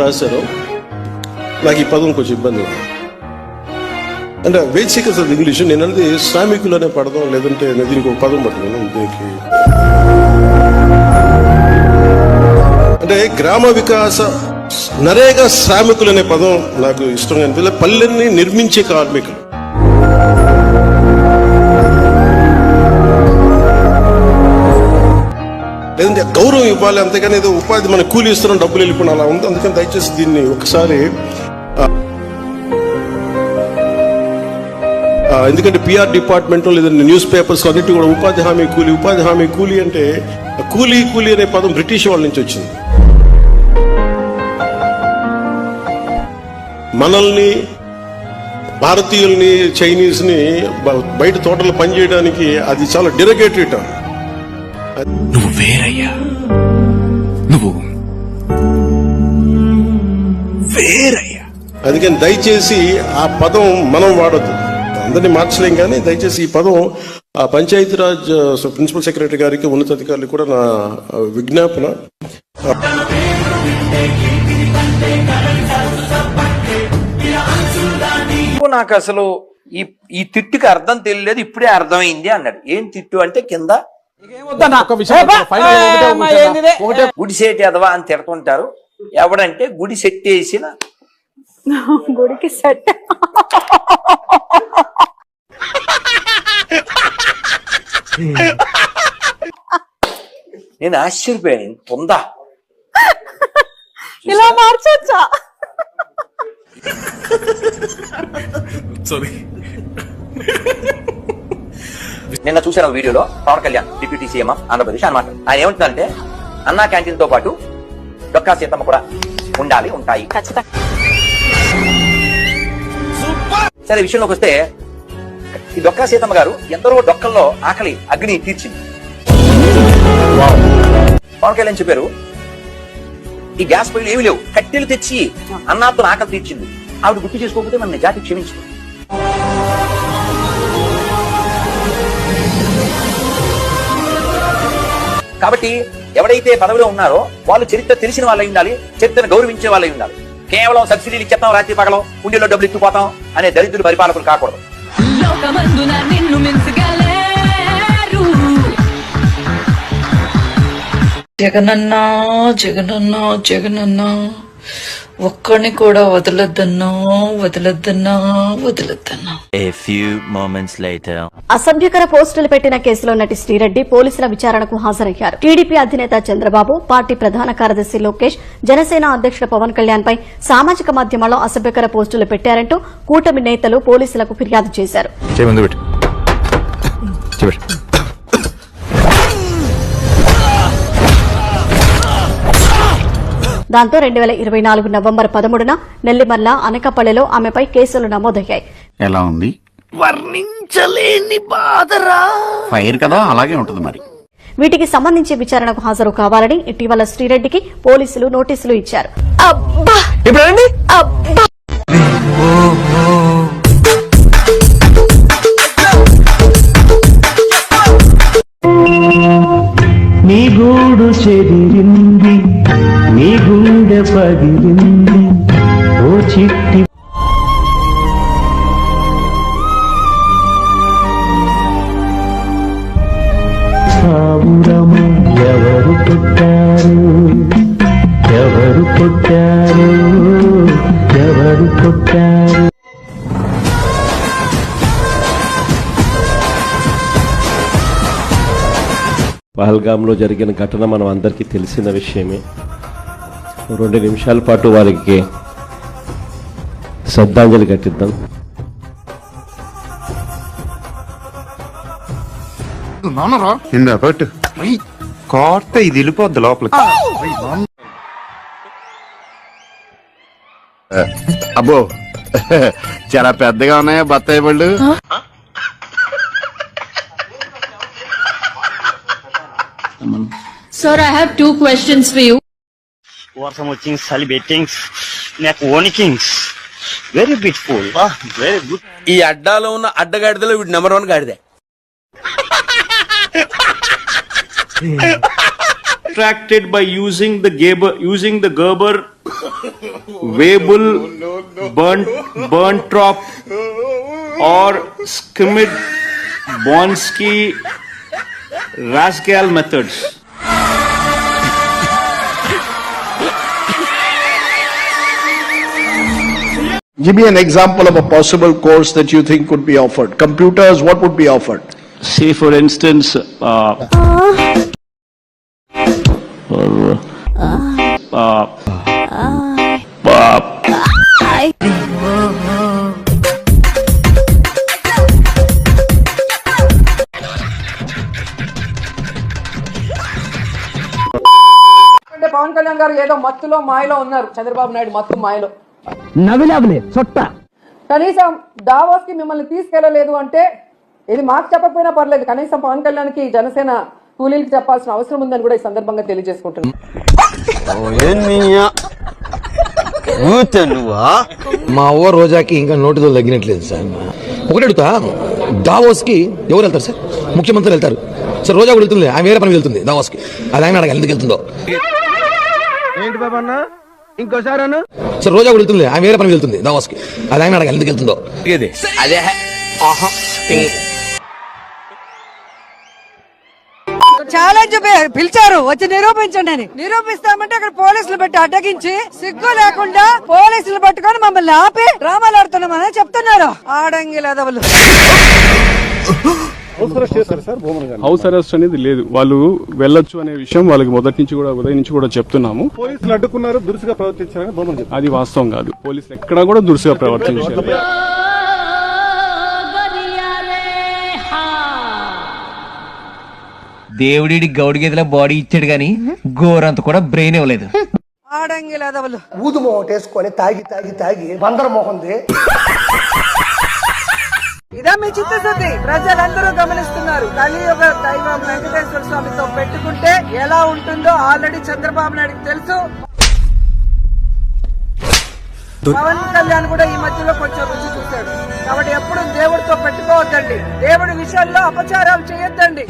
రాశారో నాకు ఈ పదం కొంచెం ఇబ్బంది ఉంది. అంటే వేసికస్ అది ఇంగ్లీష్, నేను అనేది శ్రామికులు అనే పడదాం, లేదంటే దీనికి ఒక పదం పట్టుకున్నాను దీనికి. అంటే గ్రామ వికాస నరేగా శ్రామికులు అనే పదం నాకు ఇష్టంగా అనిపించలేదు. పల్లెల్ని నిర్మించే కార్మికులు. లేదంటే గౌరవం ఇవ్వాలి, అంతేగాని ఏదో ఉపాధి మన కూలి ఇస్తున్నాం డబ్బులు వెళ్ళిపోయిన అలా ఉంది. అందుకని దయచేసి దీన్ని ఒకసారి, ఎందుకంటే పిఆర్ డిపార్ట్మెంట్ లేదంటే న్యూస్ పేపర్స్ అన్నిటి కూడా ఉపాధి హామీ కూలి అంటే కూలీ అనే పదం బ్రిటిష్ వాళ్ళ నుంచి వచ్చింది. మనల్ని భారతీయుల్ని చైనీస్ ని బయట తోటలు పనిచేయడానికి అది చాలా డెరగేటరీ టర్మ్. నువ్వు వేరయ్యా, నువ్వు వేరయ్యా. అందుకని దయచేసి ఆ పదం మనం వాడద్దు. అందరినీ మార్చలేం, కానీ దయచేసి ఈ పదం ఆ పంచాయతీరాజ్ ప్రిన్సిపల్ సెక్రటరీ గారికి, ఉన్నతాధికారులకు కూడా నా విజ్ఞాపన. నాకు అసలు ఈ తిట్టుకి అర్థం తెలియలేదు, ఇప్పుడే అర్థమైంది అన్నాడు. ఏం తిట్టు అంటే కింద గుడిసేటి అదవా అని తిడుతుంటారు. ఎవడంటే గుడి సెట్ వేసిన గుడికి సెట్. నేను ఆశ్చర్యపోయాను, పొందా ఇలా మార్చొచ్చా? నిన్న చూసాను వీడియోలో Pawan Kalyan deputy CM of Andhra Pradesh అన్నమాట. ఆయన ఏమంటుందంటే అన్నా క్యాంటీన్ తో పాటు డొక్కా సీతమ్మ కూడా ఉంటాయి. సరే, విషయంలోకి వస్తే ఈ డొక్కా సీతమ్మ గారు ఎందరో డొక్కల్లో ఆకలి అగ్ని తీర్చింది. పవన్ కళ్యాణ్ చెప్పారు ఈ గ్యాస్ పొయ్యిలు ఏమి లేవు, కట్టెలు తెచ్చి అన్నాతో ఆకలి తీర్చింది. ఆవిడ గుర్తు చేసుకోకపోతే మన జాతి క్షమించు. కాబట్టి ఎవడైతే పదవిలో ఉన్నారో వాళ్ళు చరిత్ర తెలిసిన వాళ్ళై ఉండాలి, చరిత్రను గౌరవించే వాళ్ళై ఉండాలి. కేవలం సబ్సిడీలు ఇచ్చేస్తాం, రాత్రి పగలం కుండీలో డబ్బులు ఇచ్చిపోతాం అనే దరిద్రులు పరిపాలకులు కాకూడదు. జగనన్నా జగనన్నా జగనన్నా ఒక్కడిని కూడా వదలొద్దన్నా. A few moments later. అసభ్యకర పోస్టులు పెట్టిన కేసులో నటి శ్రీరెడ్డి పోలీసుల విచారణకు హాజరయ్యారు. టీడీపీ అధినేత చంద్రబాబు, పార్టీ ప్రధాన కార్యదర్శి లోకేష్, జనసేన అధ్యక్షుడు పవన్ కళ్యాణ్ పై సామాజిక మాధ్యమాల్లో అసభ్యకర పోస్టులు పెట్టారంటూ కూటమి నేతలు పోలీసులకు ఫిర్యాదు చేశారు. దాంతో 2024 నవంబర్ 13న నెల్లిమర్ల, అనకపల్లిలో ఆమెపై కేసులు నమోదయ్యాయి. ఎలా ఉంది? వర్ణించలేని బాధరా. ఫైర్ కదా, అలాగే ఉంటుంది మరి. వీటికి సంబంధించి విచారణకు హాజరు కావాలని ఇటీవల శ్రీరెడ్డికి పోలీసులు నోటీసులు ఇచ్చారు. నీ గూడు చెదిరింది, నీ గుండె పగిలింది, ఓ చిట్టి సావురము. ఎవరు కొట్టారు, ఎవరు కొట్టారు, ఎవరు కొట్టారు? పహల్గామ్లో జరిగిన ఘటన మనం అందరికీ తెలిసిన విషయమే. 2 నిమిషాల పాటు వారికి శ్రద్ధాంజలి ఘటిద్దాం. కోర్త ఇది వెళ్ళిపోద్ది లోపలికి. అబ్బో, చాలా పెద్దగా ఉన్నాయా బత్తాయి పళ్ళు? Sir, I have 2 questions for you. వర్షం వచ్చింది, చలి బెట్టింగ్స్, నాకు ఓనికింగ్స్. Very beautiful, very good. ఈ అడ్డాలో ఉన్న అడ్డగాడిదలో వీడు నెంబర్ 1 గాడిదే. Extracted by using the Gerber, Weibull, Berntrop, or Schmidt, Bonsky, Rascal methods. Give me an example of a possible course that you think could be offered. Computers, what would be offered? Say, for instance, అంటే పవన్ కళ్యాణ్ గారు ఏదో మత్తులో మాయలో ఉన్నారు. చంద్రబాబు నాయుడు మత్తు మాయలో కనీసం Davos కి మిమ్మల్ని తీసుకెళ్లలేదు అంటే ఇది మాకు చెప్పకపోయినా పర్లేదు, కనీసం పవన్ కళ్యాణ్ కి జనసేన కూలీలకు చెప్పాల్సిన అవసరం ఉందని కూడా ఈ సందర్భంగా తెలియజేసుకుంటున్నాను. మా ఓ రోజాకి ఇంకా నోటితో తగ్గినట్లేదు సార్. ఒకటి అడుగుతా, దావోస్ కి ఎవరు వెళ్తారు సార్? ముఖ్యమంత్రి వెళ్తారు సార్. రోజా కూడా వెళ్తుంది, ఆమె వేరే పని వెళ్తుంది దావోస్ కి. అది ఆయన అడగాలి ఎందుకు వెళ్తుందో. ఏంటి బాబా అన్న ఇంకోసారి అన్న సార్ రోజా కూడా వెళ్తుంది, ఆమె వేరే పని వెళ్తుంది దావోస్ కి. అది ఆయన అడగాలి ఎందుకు వెళ్తుందో. అదే ఛాలెంజ్ పిలిచారు, వచ్చి నిరూపించండి అని. నిరూపిస్తామంటే అక్కడ పోలీసులు పెట్టి అడ్డగించి సిగ్గు లేకుండా పోలీసులు పట్టుకొని మమ్మల్ని ఆపి డ్రామాలు ఆడుతున్నామని చెప్తున్నారు. ఆడంగి లేదవలు. హౌస్ అరెస్ట్ అనేది లేదు, వాళ్ళు వెళ్ళొచ్చు అనే విషయం వాళ్ళకి మొదటి నుంచి కూడా ఉదయం నుంచి కూడా చెప్తున్నాము. పోలీసులు అడ్డుకున్నారు, దురుసుగా ప్రవర్తించారని అది వాస్తవం కాదు. పోలీసులు ఎక్కడా కూడా దురుసుగా ప్రవర్తించారు. దేవుడి గౌడి గేదెల బాడీ ఇచ్చాడు గాని గోరంత కూడా బ్రెయిన్ ఇవ్వలేదు. ఆడంగి లేదవలు. ఊదు మొహం వేసుకొని తాగి తాగి తాగి బందర మొహంది. ఇదా మీ చిత్తశుద్ధి? ప్రజలందరూ గమనిస్తున్నారు. కలియుగ దైవం వెంకటేశ్వర స్వామితో పెట్టుకుంటే ఎలా ఉంటుందో ఆల్రెడీ చంద్రబాబు నాయుడుకి తెలుసు. పవన్ కళ్యాణ్ కూడా ఈ మధ్యలో కొంచెం రుచి చూశాడు. కాబట్టి ఎప్పుడు దేవుడితో పెట్టుకోవద్దండి, దేవుడి విషయాల్లో అపచారాలు చేయొద్దండి.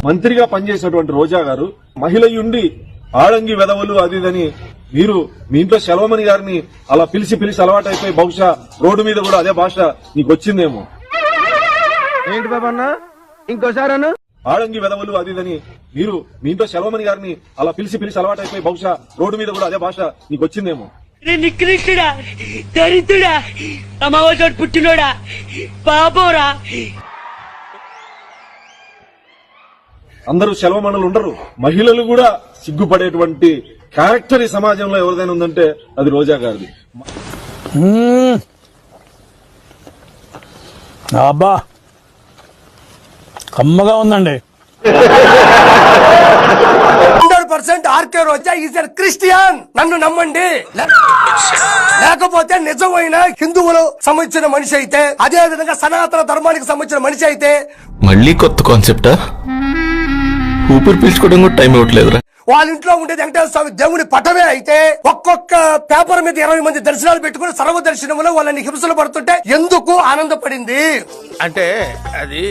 మంత్రిగా పనిచేసినటువంటి రోజా గారు మహిళ ఉండి ఆడంగి వెదవలు అది ఇదని మీరు మీ ఇంట్లో సెలవమణి గారిని అలా పిలిచి అలవాటైపోయి బహుశా రోడ్డు మీద కూడా అదే భాష నీకు వచ్చిందేమో. ఏంటి బాబన్న ఇంకోసారి అన్న ఆడంగి వెదవలు అది ఇదని మీరు మీ ఇంట్లో సెలవమణి గారిని అలా పిలిచి అలవాటైపోయి బహుశా రోడ్డు మీద కూడా అదే భాష నీకు వచ్చిందేమో. నికృష్టుడా, దరిద్రుడా, అమావాసోడు పుట్టినోడా, పాపోరా. అందరూ సెలవమణులు ఉండరు, మహిళలు కూడా సిగ్గుపడేటువంటి క్యారెక్టర్ ఈ సమాజంలో ఎవరిదైనా ఉందంటే అది రోజా గారిది. అబ్బా కమ్మగా ఉందండి. 100% RK Roja is a Christian. నన్ను నమ్మండి. లేకపోతే నిజమైన హిందువులు సంబంధించిన మనిషి అయితే, అదే విధంగా సనాతన ధర్మానికి సంబంధించిన మనిషి అయితే. మళ్ళీ కొత్త కాన్సెప్టా? ఊపిరి పీల్చుకోవడం కూడా టైం ఇవ్వట్లేదురా. వాళ్ళ ఇంట్లో ఉండేది వెంకటేశ్వర స్వామి దేవుని పటమే అయితే ఒక్కొక్క పేపర్ మీద 20 మంది దర్శనాలు పెట్టుకుని సర్వ దర్శనంలో వాళ్ళని హింసలు పడుతుంటే ఎందుకు ఆనందపడింది అంటే అది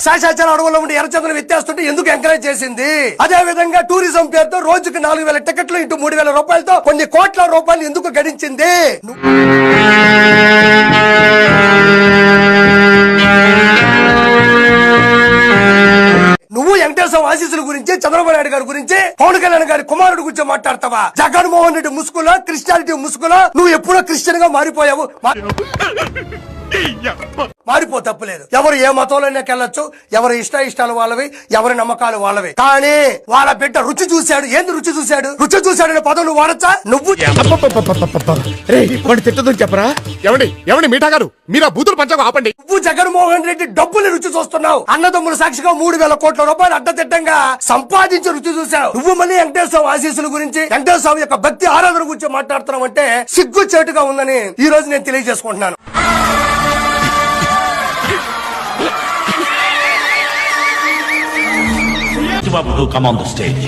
శాశాచార అడవుల్లో ఉండి ఎర్రచంద్రం ఎత్తేస్తుంటే ఎందుకు ఎంకరేజ్ చేసింది? అదే విధంగా టూరిజం పేరుతో రోజుకి 4000 టికెట్లు ఇంటూ 3000 రూపాయలతో కొన్ని కోట్ల రూపాయలు ఎందుకు గడించింది? నువ్వు వెంకటేశ్వర ఆశీస్సుల గురించి, చంద్రబాబు నాయుడు గారి గురించి, పవన్ కళ్యాణ్ గారి కుమారుడు గురించి మాట్లాడతావా? జగన్మోహన్ రెడ్డి ముసుగులో, క్రిస్టియానిటీ ముసుగులో నువ్వు ఎప్పుడో క్రిస్టియన్ గా మారిపోయావు. మారిపో, తప్పులేదు. ఎవరు ఏ మతంలోకి వెళ్ళొచ్చు, ఎవరి ఇష్టాలు వాళ్ళవి, ఎవరి నమ్మకాలు వాళ్ళవి. కానీ వాళ్ళ బిడ్డ రుచి చూశాడు. ఏంది రుచి చూశాడు? రుచి చూశాడనే పదం నువ్వు వాడచ్చా? నువ్వు తిట్టదని చెప్పరా? ఎవడి మీఠా గారు మీరు బూతులు పంచకు ఆపండి. నువ్వు జగన్మోహన్ రెడ్డి డబ్బులు రుచి చూస్తున్నావు. అన్నదమ్ముల సాక్షిగా 3000 కోట్ల రూపాయలు అడ్డదిడ్డంగా సంపాదించి రుచి చూశావు. నువ్వు మళ్ళీ వెంకటేశ్వర ఆశీస్సుల గురించి, వెంకటేశ్వర యొక్క భక్తి ఆరాధన గురించి మాట్లాడుతున్నావు అంటే సిగ్గు చేటుగా ఉందని ఈ రోజు నేను తెలియజేసుకుంటున్నాను. Come on the stage.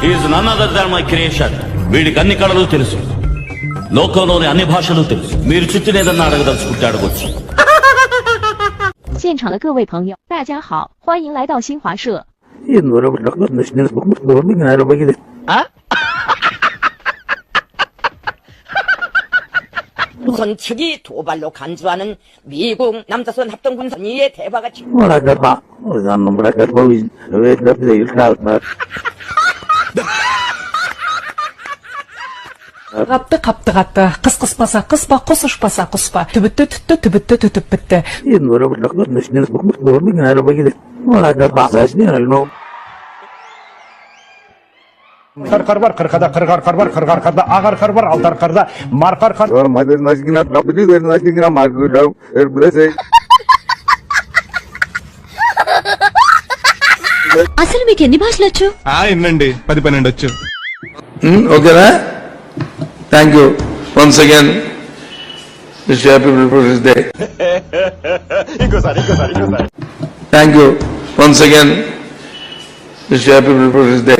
Is none other than my creation. వీడికి అన్ని కళలు తెలుసు, లోకంలోని అన్ని భాషలు తెలుసు. మీరు చుట్టూనేదన్నా అడగదలుచుకుంటే అడగొచ్చు. 现场的各位朋友，大家好，欢迎来到新华社。우선 측이 도발로 간주하는 미국 남자선 합동군선이의 대화가 Kaptı kaptı kaptı. Kıs kıspasa kıspa, kusuşpasa kuspa. Tübüttü tüttü tübüttü tütüp bitti. Kar var, kırkada kırgar kar var, kırgar karda agar kar var, altar karda markar kar. అసలు మీకు ఎన్ని భాషలు వచ్చు? ఇన్నండి 10-12 వచ్చు. ఓకేనా? Thank you once again. Wish happy peoples day. ఇంకోసారి. Thank you once again. Wish happy peoples day.